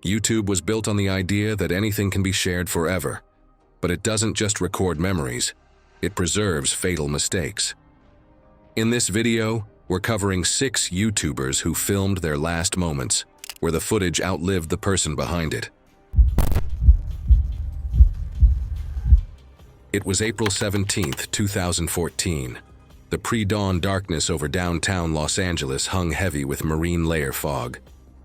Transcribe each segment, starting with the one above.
YouTube was built on the idea that anything can be shared forever, but it doesn't just record memories, it preserves fatal mistakes. In this video, we're covering 6 YouTubers who filmed their last moments, where the footage outlived the person behind it. It was April 17, 2014. The pre-dawn darkness over downtown Los Angeles hung heavy with marine layer fog,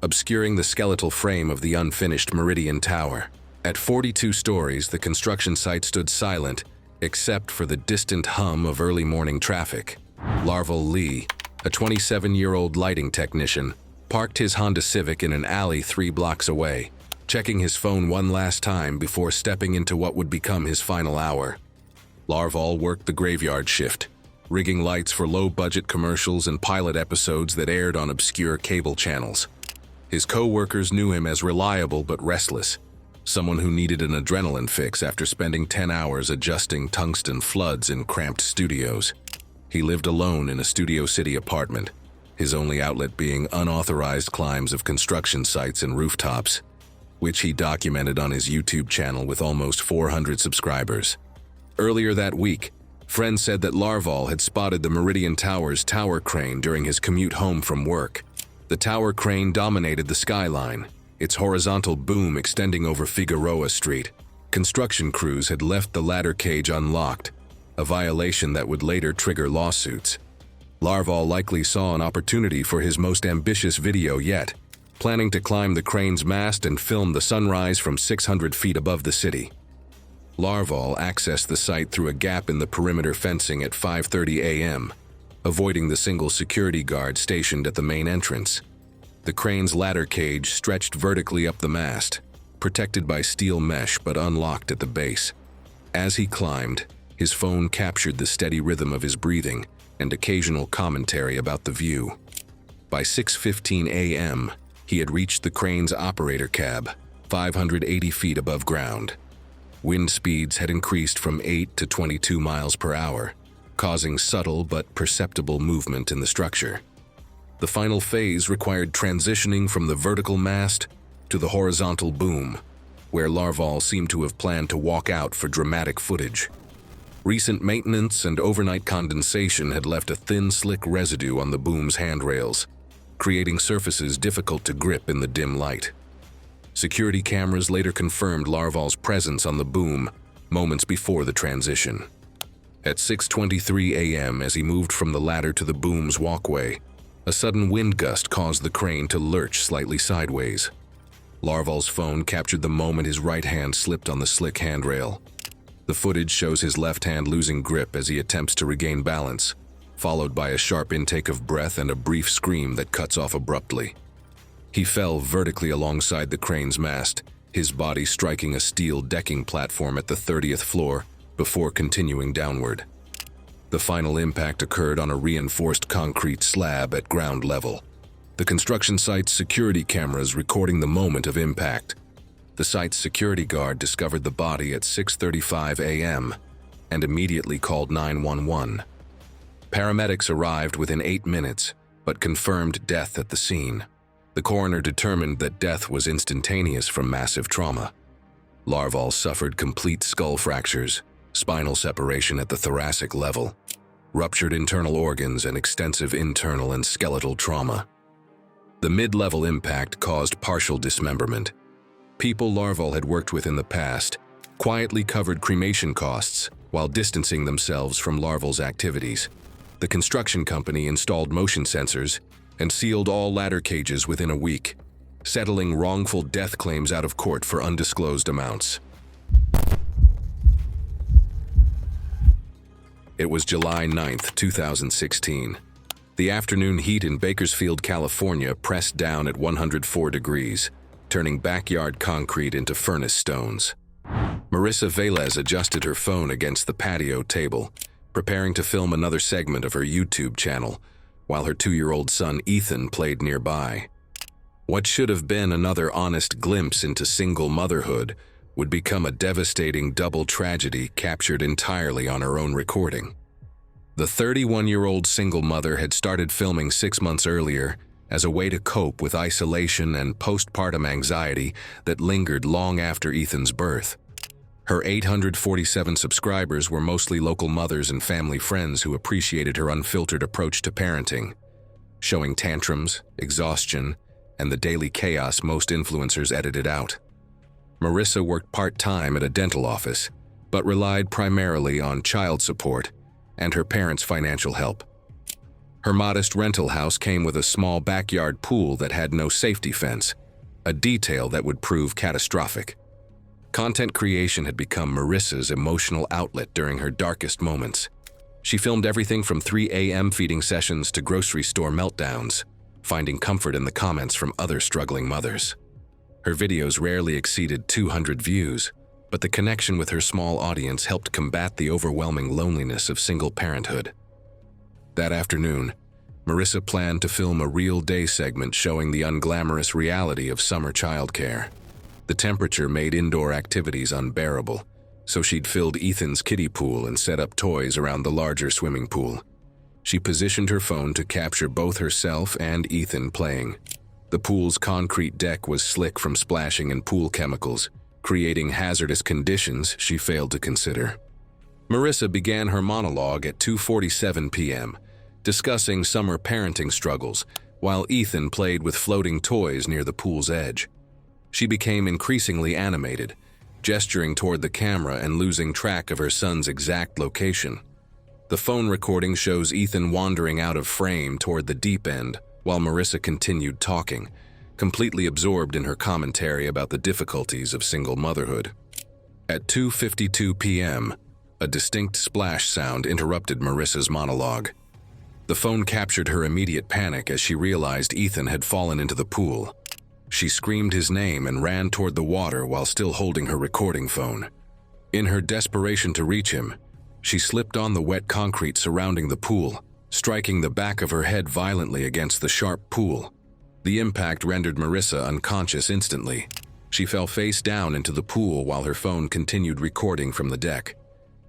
obscuring the skeletal frame of the unfinished Meridian Tower. At 42 stories, the construction site stood silent, except for the distant hum of early morning traffic. Larval Lee, a 27-year-old lighting technician, parked his Honda Civic in an alley 3 blocks away, checking his phone one last time before stepping into what would become his final hour. Larval worked the graveyard shift, rigging lights for low-budget commercials and pilot episodes that aired on obscure cable channels. His co-workers knew him as reliable but restless, someone who needed an adrenaline fix after spending 10 hours adjusting tungsten floods in cramped studios. He lived alone in a Studio City apartment, his only outlet being unauthorized climbs of construction sites and rooftops, which he documented on his YouTube channel with almost 400 subscribers. Earlier that week, friends said that Larval had spotted the Meridian Tower's tower crane during his commute home from work. The tower crane dominated the skyline, its horizontal boom extending over Figueroa Street. Construction crews had left the ladder cage unlocked, a violation that would later trigger lawsuits. Larval likely saw an opportunity for his most ambitious video yet, planning to climb the crane's mast and film the sunrise from 600 feet above the city. Larval accessed the site through a gap in the perimeter fencing at 5:30 a.m., avoiding the single security guard stationed at the main entrance. The crane's ladder cage stretched vertically up the mast, protected by steel mesh but unlocked at the base. As he climbed, his phone captured the steady rhythm of his breathing and occasional commentary about the view. By 6:15 a.m., he had reached the crane's operator cab, 580 feet above ground. Wind speeds had increased from 8 to 22 miles per hour, causing subtle but perceptible movement in the structure. The final phase required transitioning from the vertical mast to the horizontal boom, where Larval seemed to have planned to walk out for dramatic footage. Recent maintenance and overnight condensation had left a thin, slick residue on the boom's handrails, creating surfaces difficult to grip in the dim light. Security cameras later confirmed Larval's presence on the boom moments before the transition. At 6:23 a.m., as he moved from the ladder to the boom's walkway, a sudden wind gust caused the crane to lurch slightly sideways. Larval's phone captured the moment his right hand slipped on the slick handrail. The footage shows his left hand losing grip as he attempts to regain balance, followed by a sharp intake of breath and a brief scream that cuts off abruptly. He fell vertically alongside the crane's mast, his body striking a steel decking platform at the 30th floor before continuing downward. The final impact occurred on a reinforced concrete slab at ground level, the construction site's security cameras recording the moment of impact. The site's security guard discovered the body at 6:35 a.m. and immediately called 911. Paramedics arrived within 8 minutes, but confirmed death at the scene. The coroner determined that death was instantaneous from massive trauma. Larval suffered complete skull fractures, spinal separation at the thoracic level, ruptured internal organs, and extensive internal and skeletal trauma. The mid-level impact caused partial dismemberment. People Larval had worked with in the past quietly covered cremation costs while distancing themselves from Larval's activities. The construction company installed motion sensors and sealed all ladder cages within a week, settling wrongful death claims out of court for undisclosed amounts. It was July 9, 2016. The afternoon heat in Bakersfield, California pressed down at 104 degrees, turning backyard concrete into furnace stones. Marissa Velez adjusted her phone against the patio table, preparing to film another segment of her YouTube channel, while her 2-year-old son Ethan played nearby. What should have been another honest glimpse into single motherhood would become a devastating double tragedy captured entirely on her own recording. The 31-year-old single mother had started filming 6 months earlier as a way to cope with isolation and postpartum anxiety that lingered long after Ethan's birth. Her 847 subscribers were mostly local mothers and family friends who appreciated her unfiltered approach to parenting, showing tantrums, exhaustion, and the daily chaos most influencers edited out. Marissa worked part-time at a dental office, but relied primarily on child support and her parents' financial help. Her modest rental house came with a small backyard pool that had no safety fence, a detail that would prove catastrophic. Content creation had become Marissa's emotional outlet during her darkest moments. She filmed everything from 3 a.m. feeding sessions to grocery store meltdowns, finding comfort in the comments from other struggling mothers. Her videos rarely exceeded 200 views, but the connection with her small audience helped combat the overwhelming loneliness of single parenthood. That afternoon, Marissa planned to film a real-day segment showing the unglamorous reality of summer childcare. The temperature made indoor activities unbearable, so she'd filled Ethan's kiddie pool and set up toys around the larger swimming pool. She positioned her phone to capture both herself and Ethan playing. The pool's concrete deck was slick from splashing and pool chemicals, creating hazardous conditions she failed to consider. Marissa began her monologue at 2:47 p.m., discussing summer parenting struggles, while Ethan played with floating toys near the pool's edge. She became increasingly animated, gesturing toward the camera and losing track of her son's exact location. The phone recording shows Ethan wandering out of frame toward the deep end, while Marissa continued talking, completely absorbed in her commentary about the difficulties of single motherhood. At 2:52 p.m., a distinct splash sound interrupted Marissa's monologue. The phone captured her immediate panic as she realized Ethan had fallen into the pool. She screamed his name and ran toward the water while still holding her recording phone. In her desperation to reach him, she slipped on the wet concrete surrounding the pool, striking the back of her head violently against the sharp pool. The impact rendered Marissa unconscious instantly. She fell face down into the pool while her phone continued recording from the deck.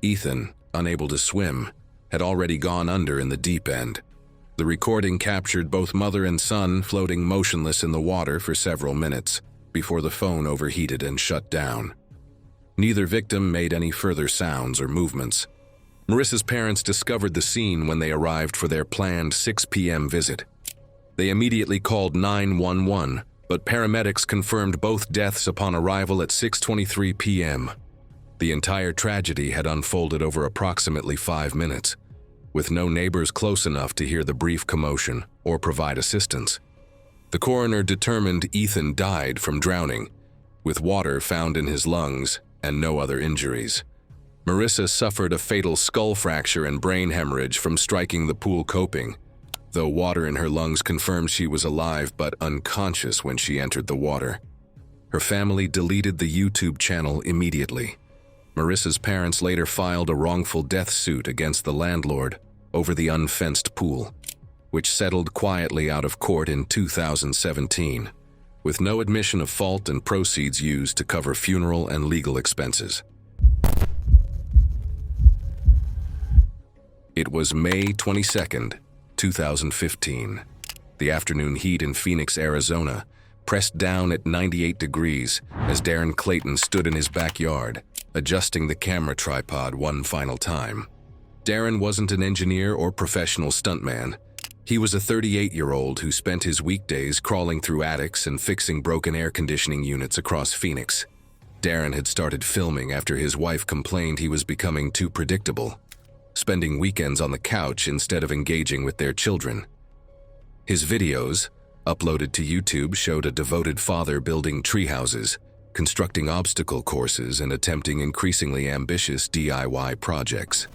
Ethan, unable to swim, had already gone under in the deep end. The recording captured both mother and son floating motionless in the water for several minutes before the phone overheated and shut down. Neither victim made any further sounds or movements. Marissa's parents discovered the scene when they arrived for their planned 6 p.m. visit. They immediately called 911, but paramedics confirmed both deaths upon arrival at 6:23 p.m. The entire tragedy had unfolded over approximately 5 minutes, with no neighbors close enough to hear the brief commotion or provide assistance. The coroner determined Ethan died from drowning, with water found in his lungs and no other injuries. Marissa suffered a fatal skull fracture and brain hemorrhage from striking the pool coping, though water in her lungs confirmed she was alive but unconscious when she entered the water. Her family deleted the YouTube channel immediately. Marissa's parents later filed a wrongful death suit against the landlord over the unfenced pool, which settled quietly out of court in 2017, with no admission of fault and proceeds used to cover funeral and legal expenses. It was May 22, 2015. The afternoon heat in Phoenix, Arizona, pressed down at 98 degrees as Darren Clayton stood in his backyard, adjusting the camera tripod one final time. Darren wasn't an engineer or professional stuntman. He was a 38-year-old who spent his weekdays crawling through attics and fixing broken air conditioning units across Phoenix. Darren had started filming after his wife complained he was becoming too predictable, spending weekends on the couch instead of engaging with their children. His videos, uploaded to YouTube, showed a devoted father building treehouses, constructing obstacle courses, and attempting increasingly ambitious DIY projects.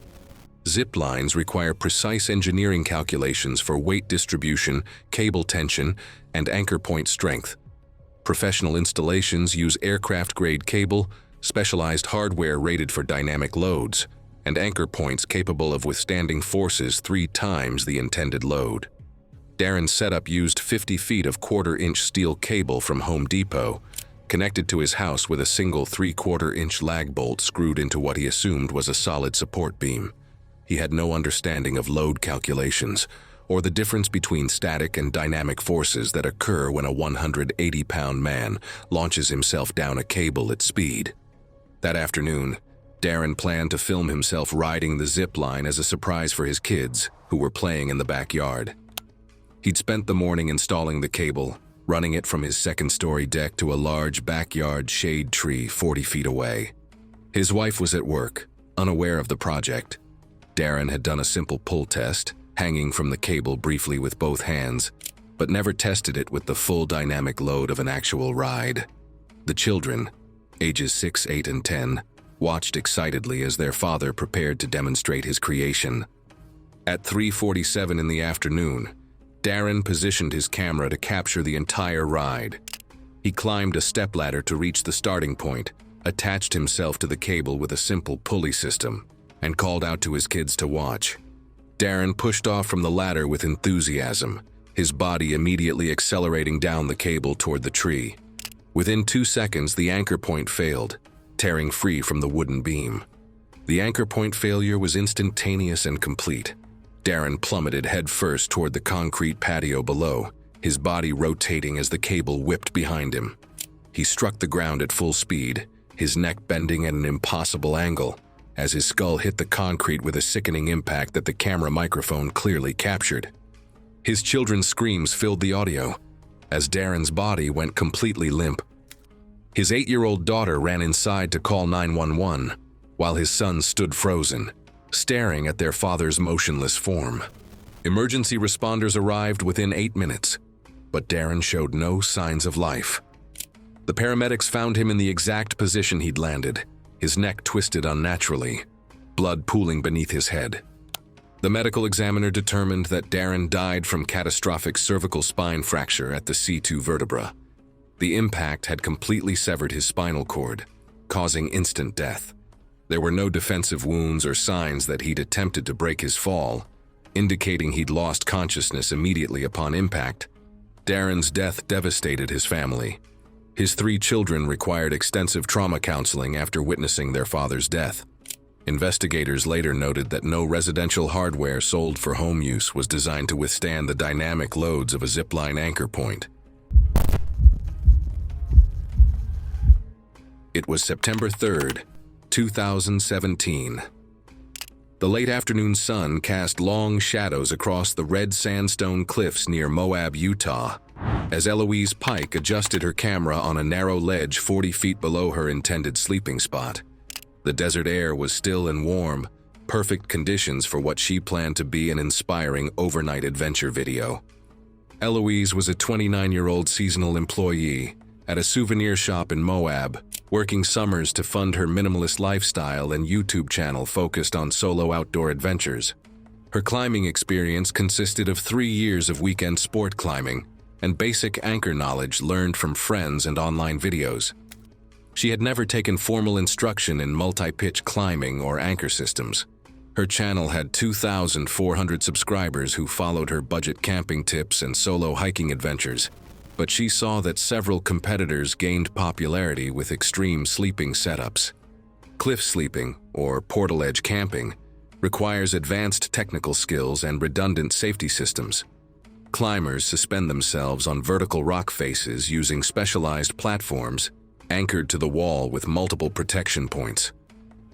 Zip lines require precise engineering calculations for weight distribution, cable tension, and anchor point strength. Professional installations use aircraft-grade cable, specialized hardware rated for dynamic loads, and anchor points capable of withstanding forces 3 times the intended load. Darren's setup used 50 feet of 1/4-inch steel cable from Home Depot, connected to his house with a single 3/4-inch lag bolt screwed into what he assumed was a solid support beam. He had no understanding of load calculations or the difference between static and dynamic forces that occur when a 180-pound man launches himself down a cable at speed. That afternoon, Darren planned to film himself riding the zip line as a surprise for his kids, who were playing in the backyard. He'd spent the morning installing the cable, running it from his second-story deck to a large backyard shade tree 40 feet away. His wife was at work, unaware of the project. Darren had done a simple pull test, hanging from the cable briefly with both hands, but never tested it with the full dynamic load of an actual ride. The children, ages 6, 8, and 10, watched excitedly as their father prepared to demonstrate his creation. At 3:47 in the afternoon, Darren positioned his camera to capture the entire ride. He climbed a stepladder to reach the starting point, attached himself to the cable with a simple pulley system, and called out to his kids to watch. Darren pushed off from the ladder with enthusiasm, his body immediately accelerating down the cable toward the tree. Within 2 seconds, the anchor point failed, tearing free from the wooden beam. The anchor point failure was instantaneous and complete. Darren plummeted headfirst toward the concrete patio below, his body rotating as the cable whipped behind him. He struck the ground at full speed, his neck bending at an impossible angle, as his skull hit the concrete with a sickening impact that the camera microphone clearly captured. His children's screams filled the audio, as Darren's body went completely limp. His 8-year-old daughter ran inside to call 911, while his sons stood frozen, staring at their father's motionless form. Emergency responders arrived within 8 minutes, but Darren showed no signs of life. The paramedics found him in the exact position he'd landed, his neck twisted unnaturally, blood pooling beneath his head. The medical examiner determined that Darren died from catastrophic cervical spine fracture at the C2 vertebra. The impact had completely severed his spinal cord, causing instant death. There were no defensive wounds or signs that he'd attempted to break his fall, indicating he'd lost consciousness immediately upon impact. Darren's death devastated his family. His 3 children required extensive trauma counseling after witnessing their father's death. Investigators later noted that no residential hardware sold for home use was designed to withstand the dynamic loads of a zipline anchor point. It was September 3rd, 2017. The late afternoon sun cast long shadows across the red sandstone cliffs near Moab, Utah, as Eloise Pike adjusted her camera on a narrow ledge 40 feet below her intended sleeping spot. The desert air was still and warm, perfect conditions for what she planned to be an inspiring overnight adventure video. Eloise was a 29-year-old seasonal employee at a souvenir shop in Moab, working summers to fund her minimalist lifestyle and YouTube channel focused on solo outdoor adventures. Her climbing experience consisted of 3 years of weekend sport climbing and basic anchor knowledge learned from friends and online videos. She had never taken formal instruction in multi-pitch climbing or anchor systems. Her channel had 2,400 subscribers who followed her budget camping tips and solo hiking adventures, but she saw that several competitors gained popularity with extreme sleeping setups. Cliff sleeping, or portal edge camping, requires advanced technical skills and redundant safety systems. Climbers suspend themselves on vertical rock faces using specialized platforms anchored to the wall with multiple protection points.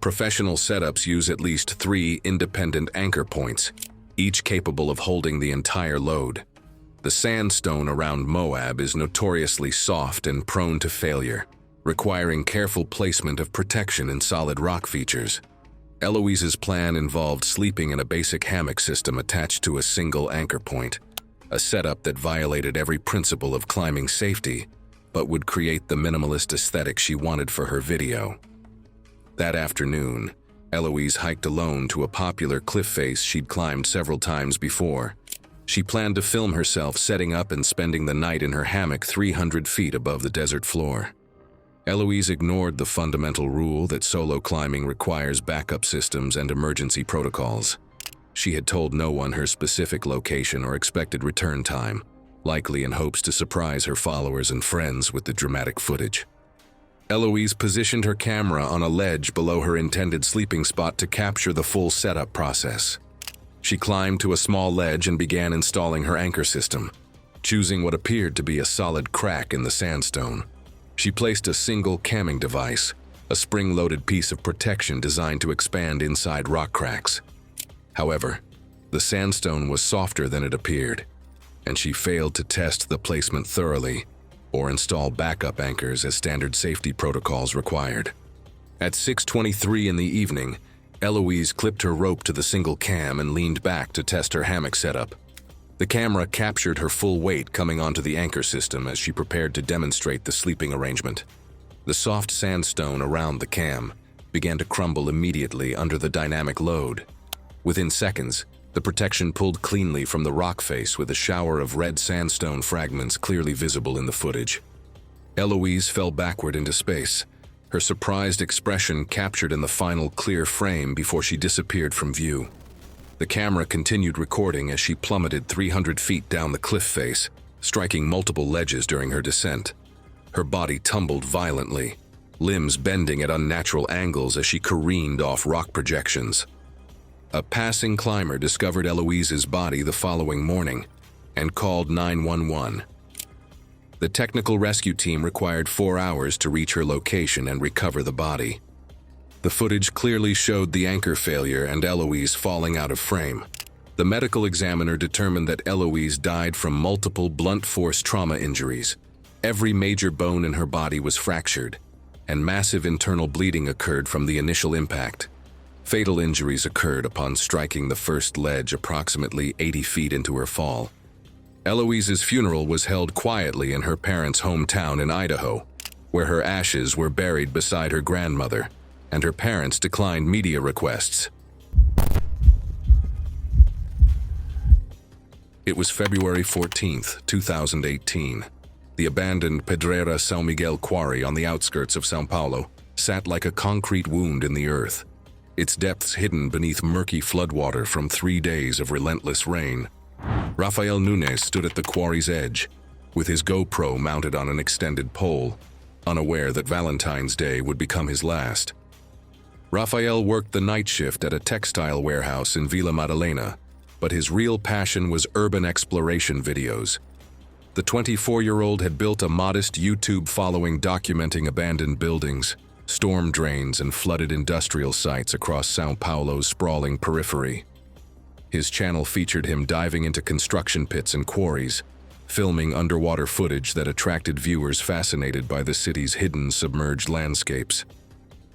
Professional setups use at least 3 independent anchor points, each capable of holding the entire load. The sandstone around Moab is notoriously soft and prone to failure, requiring careful placement of protection in solid rock features. Eloise's plan involved sleeping in a basic hammock system attached to a single anchor point, a setup that violated every principle of climbing safety, but would create the minimalist aesthetic she wanted for her video. That afternoon, Eloise hiked alone to a popular cliff face she'd climbed several times before. She planned to film herself setting up and spending the night in her hammock 300 feet above the desert floor. Eloise ignored the fundamental rule that solo climbing requires backup systems and emergency protocols. She had told no one her specific location or expected return time, likely in hopes to surprise her followers and friends with the dramatic footage. Eloise positioned her camera on a ledge below her intended sleeping spot to capture the full setup process. She climbed to a small ledge and began installing her anchor system, choosing what appeared to be a solid crack in the sandstone. She placed a single camming device, a spring-loaded piece of protection designed to expand inside rock cracks. However, the sandstone was softer than it appeared, and she failed to test the placement thoroughly or install backup anchors as standard safety protocols required. At 6:23 in the evening, Eloise clipped her rope to the single cam and leaned back to test her hammock setup. The camera captured her full weight coming onto the anchor system as she prepared to demonstrate the sleeping arrangement. The soft sandstone around the cam began to crumble immediately under the dynamic load. Within seconds, the protection pulled cleanly from the rock face with a shower of red sandstone fragments clearly visible in the footage. Eloise fell backward into space, her surprised expression captured in the final clear frame before she disappeared from view. The camera continued recording as she plummeted 300 feet down the cliff face, striking multiple ledges during her descent. Her body tumbled violently, limbs bending at unnatural angles as she careened off rock projections. A passing climber discovered Eloise's body the following morning and called 911. The technical rescue team required 4 hours to reach her location and recover the body. The footage clearly showed the anchor failure and Eloise falling out of frame. The medical examiner determined that Eloise died from multiple blunt force trauma injuries. Every major bone in her body was fractured, and massive internal bleeding occurred from the initial impact. Fatal injuries occurred upon striking the first ledge approximately 80 feet into her fall. Eloise's funeral was held quietly in her parents' hometown in Idaho, where her ashes were buried beside her grandmother, and her parents declined media requests. It was February 14th, 2018. The abandoned Pedreira São Miguel quarry on the outskirts of São Paulo sat like a concrete wound in the earth, its depths hidden beneath murky floodwater from 3 days of relentless rain. Rafael Nunes stood at the quarry's edge, with his GoPro mounted on an extended pole, unaware that Valentine's Day would become his last. Rafael worked the night shift at a textile warehouse in Vila Madalena, but his real passion was urban exploration videos. The 24-year-old had built a modest YouTube following documenting abandoned buildings, storm drains, and flooded industrial sites across São Paulo's sprawling periphery. His channel featured him diving into construction pits and quarries, filming underwater footage that attracted viewers fascinated by the city's hidden submerged landscapes.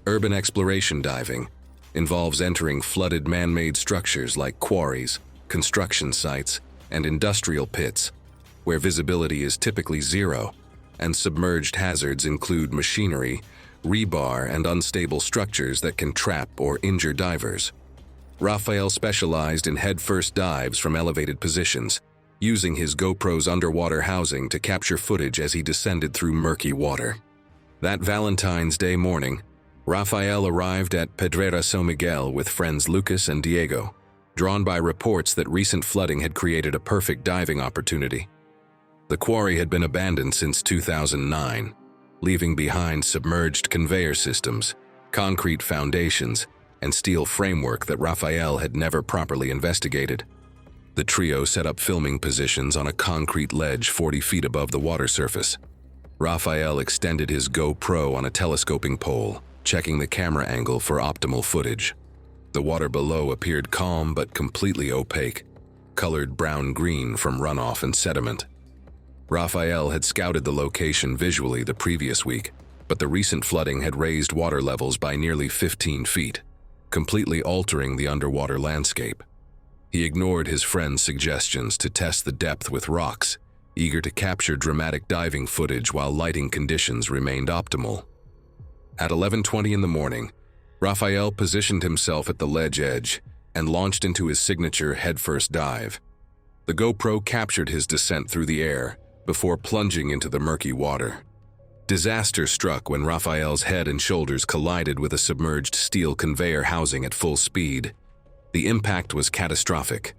Urban exploration diving involves entering flooded man-made structures like quarries, construction sites, and industrial pits, where visibility is typically zero, and submerged hazards include machinery, rebar, and unstable structures that can trap or injure divers. Rafael specialized in head-first dives from elevated positions, using his GoPro's underwater housing to capture footage as he descended through murky water. That Valentine's Day morning, Rafael arrived at Pedreira São Miguel with friends Lucas and Diego, drawn by reports that recent flooding had created a perfect diving opportunity. The quarry had been abandoned since 2009, leaving behind submerged conveyor systems, concrete foundations, and steel framework that Rafael had never properly investigated. The trio set up filming positions on a concrete ledge 40 feet above the water surface. Rafael extended his GoPro on a telescoping pole, checking the camera angle for optimal footage. The water below appeared calm but completely opaque, colored brown-green from runoff and sediment. Rafael had scouted the location visually the previous week, but the recent flooding had raised water levels by nearly 15 feet, completely altering the underwater landscape. He ignored his friend's suggestions to test the depth with rocks, eager to capture dramatic diving footage while lighting conditions remained optimal. At 11:20 in the morning, Rafael positioned himself at the ledge edge and launched into his signature headfirst dive. The GoPro captured his descent through the air before plunging into the murky water. Disaster struck when Rafael's head and shoulders collided with a submerged steel conveyor housing at full speed. The impact was catastrophic.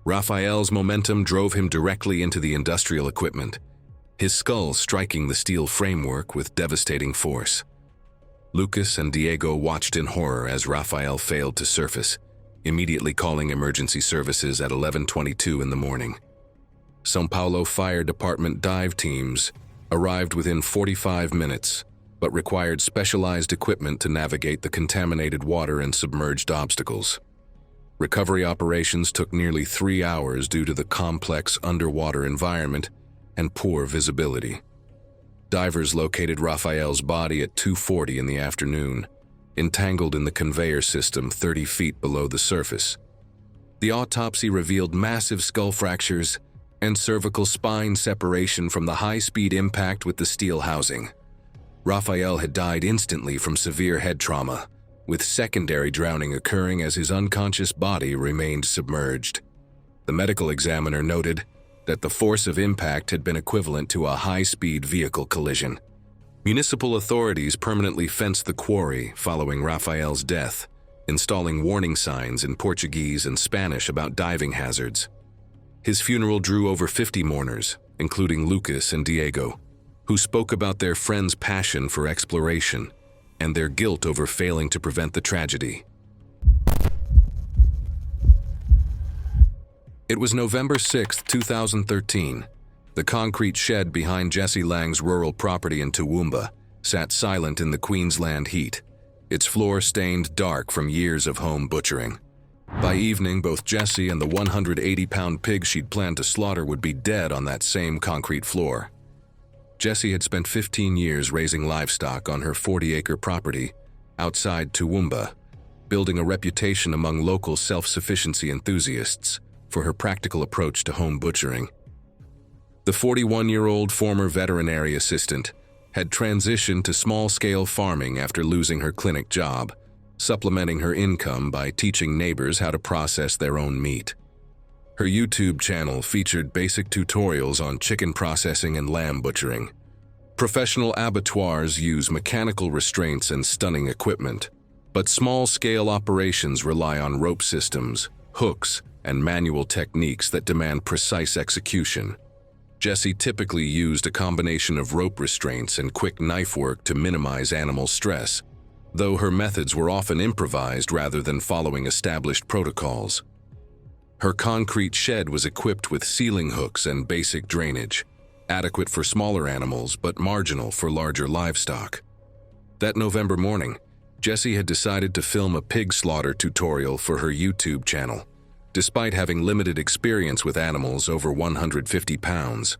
Rafael's momentum drove him directly into the industrial equipment, his skull striking the steel framework with devastating force. Lucas and Diego watched in horror as Rafael failed to surface, immediately calling emergency services at 11:22 in the morning. São Paulo Fire Department dive teams arrived within 45 minutes, but required specialized equipment to navigate the contaminated water and submerged obstacles. Recovery operations took nearly 3 hours due to the complex underwater environment and poor visibility. Divers located Rafael's body at 2:40 in the afternoon, entangled in the conveyor system 30 feet below the surface. The autopsy revealed massive skull fractures and cervical spine separation from the high-speed impact with the steel housing. Rafael had died instantly from severe head trauma, with secondary drowning occurring as his unconscious body remained submerged. The medical examiner noted that the force of impact had been equivalent to a high-speed vehicle collision. Municipal authorities permanently fenced the quarry following Rafael's death, installing warning signs in Portuguese and Spanish about diving hazards. His funeral drew over 50 mourners, including Lucas and Diego, who spoke about their friend's passion for exploration and their guilt over failing to prevent the tragedy. It was November 6, 2013. The concrete shed behind Jesse Lang's rural property in Toowoomba sat silent in the Queensland heat, its floor stained dark from years of home butchering. By evening, both Jesse and the 180-pound pig she'd planned to slaughter would be dead on that same concrete floor. Jesse had spent 15 years raising livestock on her 40-acre property outside Toowoomba, building a reputation among local self-sufficiency enthusiasts for her practical approach to home butchering. The 41-year-old former veterinary assistant had transitioned to small-scale farming after losing her clinic job, supplementing her income by teaching neighbors how to process their own meat. Her YouTube channel featured basic tutorials on chicken processing and lamb butchering. Professional abattoirs use mechanical restraints and stunning equipment, but small-scale operations rely on rope systems, hooks, and manual techniques that demand precise execution. Jesse typically used a combination of rope restraints and quick knife work to minimize animal stress, though her methods were often improvised rather than following established protocols. Her concrete shed was equipped with ceiling hooks and basic drainage, adequate for smaller animals but marginal for larger livestock. That November morning, Jesse had decided to film a pig slaughter tutorial for her YouTube channel, despite having limited experience with animals over 150 pounds.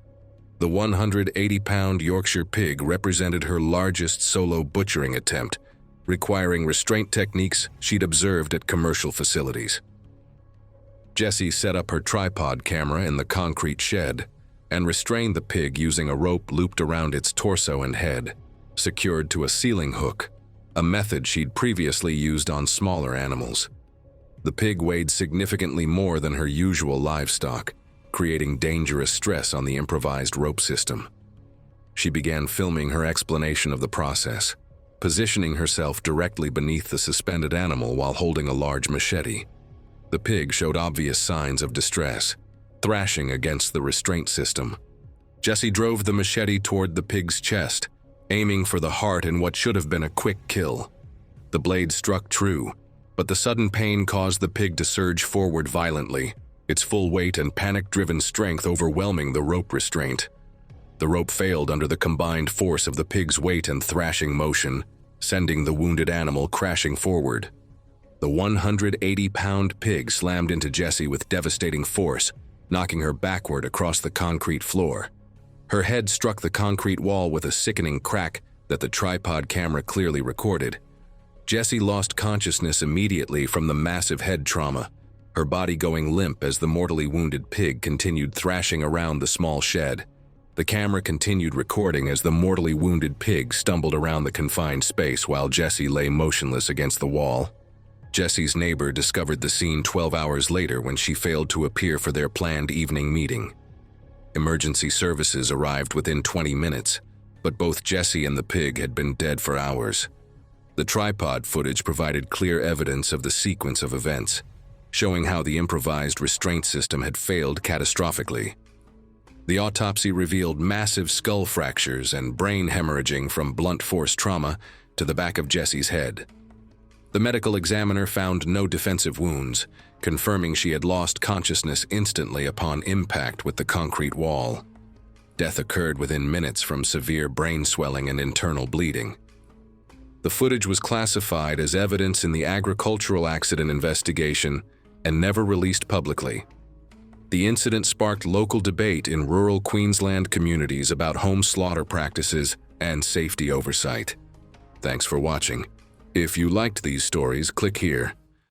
The 180-pound Yorkshire pig represented her largest solo butchering attempt, requiring restraint techniques she'd observed at commercial facilities. Jesse set up her tripod camera in the concrete shed and restrained the pig using a rope looped around its torso and head, secured to a ceiling hook, a method she'd previously used on smaller animals. The pig weighed significantly more than her usual livestock, creating dangerous stress on the improvised rope system. She began filming her explanation of the process, positioning herself directly beneath the suspended animal while holding a large machete. The pig showed obvious signs of distress, thrashing against the restraint system. Jesse drove the machete toward the pig's chest, aiming for the heart in what should have been a quick kill. The blade struck true, but the sudden pain caused the pig to surge forward violently, its full weight and panic-driven strength overwhelming the rope restraint. The rope failed under the combined force of the pig's weight and thrashing motion, sending the wounded animal crashing forward. The 180-pound pig slammed into Jessie with devastating force, knocking her backward across the concrete floor. Her head struck the concrete wall with a sickening crack that the tripod camera clearly recorded. Jessie lost consciousness immediately from the massive head trauma, her body going limp as the mortally wounded pig continued thrashing around the small shed. The camera continued recording as the mortally wounded pig stumbled around the confined space while Jessie lay motionless against the wall. Jessie's neighbor discovered the scene 12 hours later when she failed to appear for their planned evening meeting. Emergency services arrived within 20 minutes, but both Jessie and the pig had been dead for hours. The tripod footage provided clear evidence of the sequence of events, showing how the improvised restraint system had failed catastrophically. The autopsy revealed massive skull fractures and brain hemorrhaging from blunt force trauma to the back of Jessie's head. The medical examiner found no defensive wounds, confirming she had lost consciousness instantly upon impact with the concrete wall. Death occurred within minutes from severe brain swelling and internal bleeding. The footage was classified as evidence in the agricultural accident investigation and never released publicly. The incident sparked local debate in rural Queensland communities about home slaughter practices and safety oversight. Thanks for watching. If you liked these stories, click here.